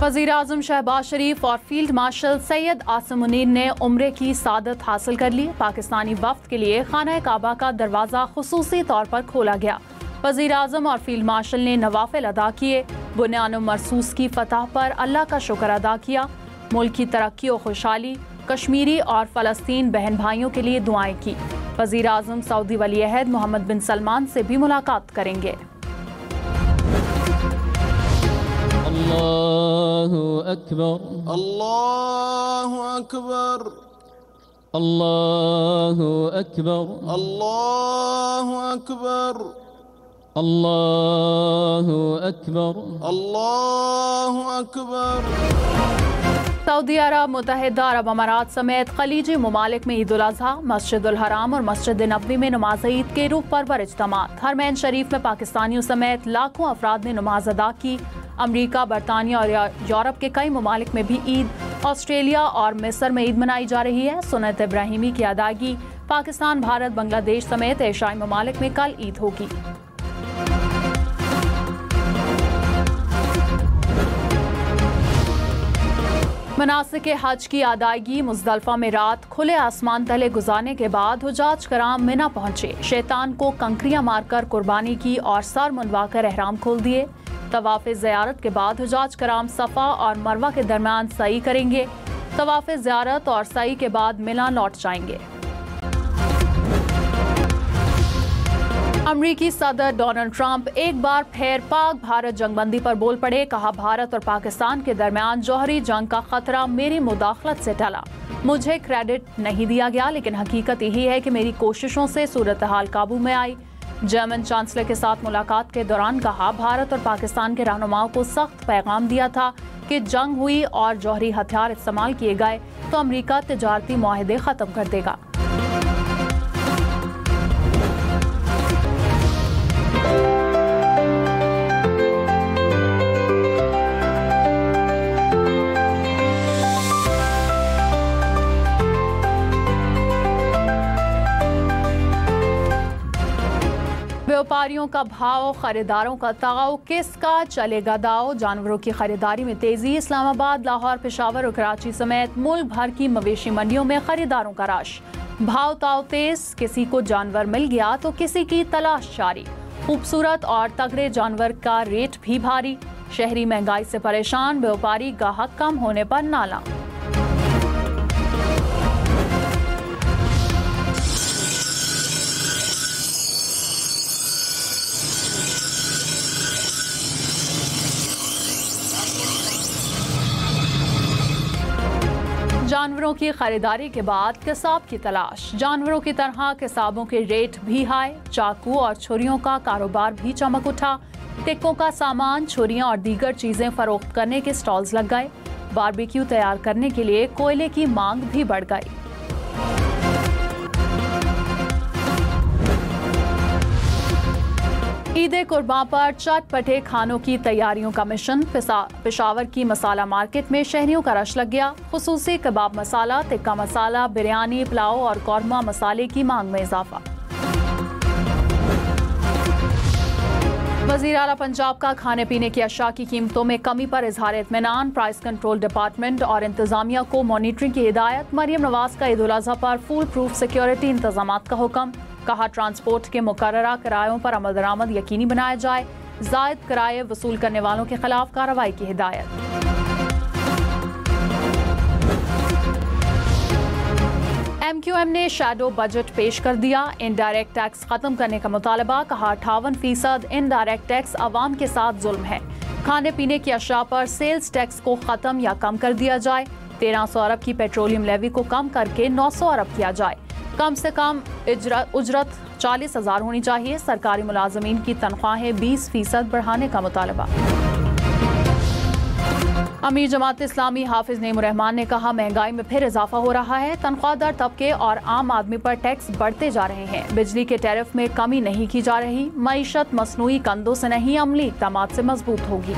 वज़ीर-ए-आज़म शहबाज शरीफ और field marshal Syed Asim Munir ने उम्रे की सादत हासिल कर ली। पाकिस्तानी वफ्द के लिए खाना काबा का दरवाज़ा खुसूसी तौर पर खोला गया। वज़ीर-ए-आज़म और फील्ड मार्शल ने नवाफिल अदा किए। बुनियान मरसूस की फतह पर अल्लाह का शुक्र अदा किया। मुल्क की तरक्की और खुशहाली, कश्मीरी और फ़लस्तीन बहन भाइयों के लिए दुआएं की। वज़ीर-ए-आज़म सऊदी वली अहद मोहम्मद बिन सलमान से भी मुलाकात करेंगे। अल्लाहु अकबर, अल्लाहु अकबर, अल्लाहु अकबर, अल्लाहु अकबर, अल्लाहु अकबर, अल्लाहु अकबर। सऊदी अरब, मुत्तहिदा अरब अमारात समेत खलीजी ममालिक में ईद उल अज़हा, मस्जिद उल हराम और मस्जिद नबवी में नमाज ईद के रूह परवर इज्तिमात। हरमैन शरीफ में पाकिस्तानियों समेत लाखों अफराद ने नमाज अदा की। अमरीका, बरतानिया और यूरोप के कई ममालिक में भी ईद, ऑस्ट्रेलिया और मिस्र में ईद मनाई जा रही है। सुन्नत इब्राहिमी की अदायगी पाकिस्तान, भारत, बांग्लादेश समेत एशियाई ममालिक में कल ईद होगी। मनासिक हज की अदायगी मुज़दलिफ़ा में रात खुले आसमान तले गुजारने के बाद हुजाज कराम मिना पहुंचे। शैतान को कंकरियां मारकर कुर्बानी की और सर मुंडवाकर एहराम खोल दिए। तवाफ़ ज़ियारत के बाद हुजाज कराम सफ़ा और मरवा के दरमियान सई करेंगे। तवाफ़ ज़ियारत और सई के बाद मिना लौट जाएंगे। अमरीकी सदर डोनाल्ड ट्रंप एक बार फिर पाक भारत जंगबंदी पर बोल पड़े। कहा, भारत और पाकिस्तान के दरमियान जौहरी जंग का खतरा मेरी मुदाखलत से टला। मुझे क्रेडिट नहीं दिया गया, लेकिन हकीकत यही है कि मेरी कोशिशों से सूरत हाल काबू में आई। जर्मन चांसलर के साथ मुलाकात के दौरान कहा, भारत और पाकिस्तान के रहनुमाओं को सख्त पैगाम दिया था कि जंग हुई और जौहरी हथियार इस्तेमाल किए गए तो अमरीका तिजारती मुआहदे खत्म कर देगा। व्यापारियों का भाव, खरीदारों का ताव, किसका चलेगा दाव। जानवरों की खरीदारी में तेजी। इस्लामाबाद, लाहौर, पेशावर और कराची समेत मुल्क भर की मवेशी मंडियों में खरीदारों का रश। भाव ताव तेज, किसी को जानवर मिल गया तो किसी की तलाश जारी। खूबसूरत और तगड़े जानवर का रेट भी भारी। शहरी महंगाई से परेशान, व्यापारी गाहक कम होने पर नाला। जानवरों की खरीदारी के बाद किसाब की तलाश। जानवरों की तरह किसाबों के रेट भी हाई। चाकू और छुरियों का कारोबार भी चमक उठा। टिक्कों का सामान, छुरियां और दीगर चीजें फरोख्त करने के स्टॉल्स लग गए। बारबेक्यू तैयार करने के लिए कोयले की मांग भी बढ़ गई। ईद कुर्बान पर चटपटे खानों की तैयारियों का मिशन। पेशावर की मसाला मार्केट में शहरियों का रश लग गया। खुसूसी कबाब मसाला, टिक्का मसाला, बिरयानी, पुलाव और कौरमा मसाले की मांग में इजाफा। वज़ीर आला पंजाब का खाने पीने की अशिया की कीमतों में कमी पर इजहार इत्मीनान। प्राइस कंट्रोल डिपार्टमेंट और इंतजामिया को मॉनिटरिंग की हिदायत। मरियम नवाज का ईद उल अज़हा पर फुल प्रूफ सिक्योरिटी इंतजाम का हुक्म। कहा, ट्रांसपोर्ट के मुकर्ररा किरायों पर अमल दरामद यकीनी बनाया जाए। जायद किराए वसूल करने वालों के खिलाफ कार्रवाई की हिदायत। MQM ने शैडो बजट पेश कर दिया। इनडायरेक्ट टैक्स खत्म करने का मुतालबा। कहा, 58% इनडायरेक्ट टैक्स अवाम के साथ जुल्म है। खाने पीने की अशिया पर सेल्स टैक्स को खत्म या कम कर दिया जाए। 1300 अरब की पेट्रोलियम लेवी को कम करके 900 अरब किया जाए। कम से कम उजरत 40,000 होनी चाहिए। सरकारी मुलाजमीन की तनख्वाहें 20% बढ़ाने का मुतालबा। अमीर जमात इस्लामी हाफिज नईमुर रहमान ने कहा, महंगाई में फिर इजाफा हो रहा है। तनख्वाहदार तबके और आम आदमी पर टैक्स बढ़ते जा रहे हैं। बिजली के टैरिफ में कमी नहीं की जा रही। मईशत मसनूई कंदों से नहीं, अमली इक़दामात से मजबूत होगी।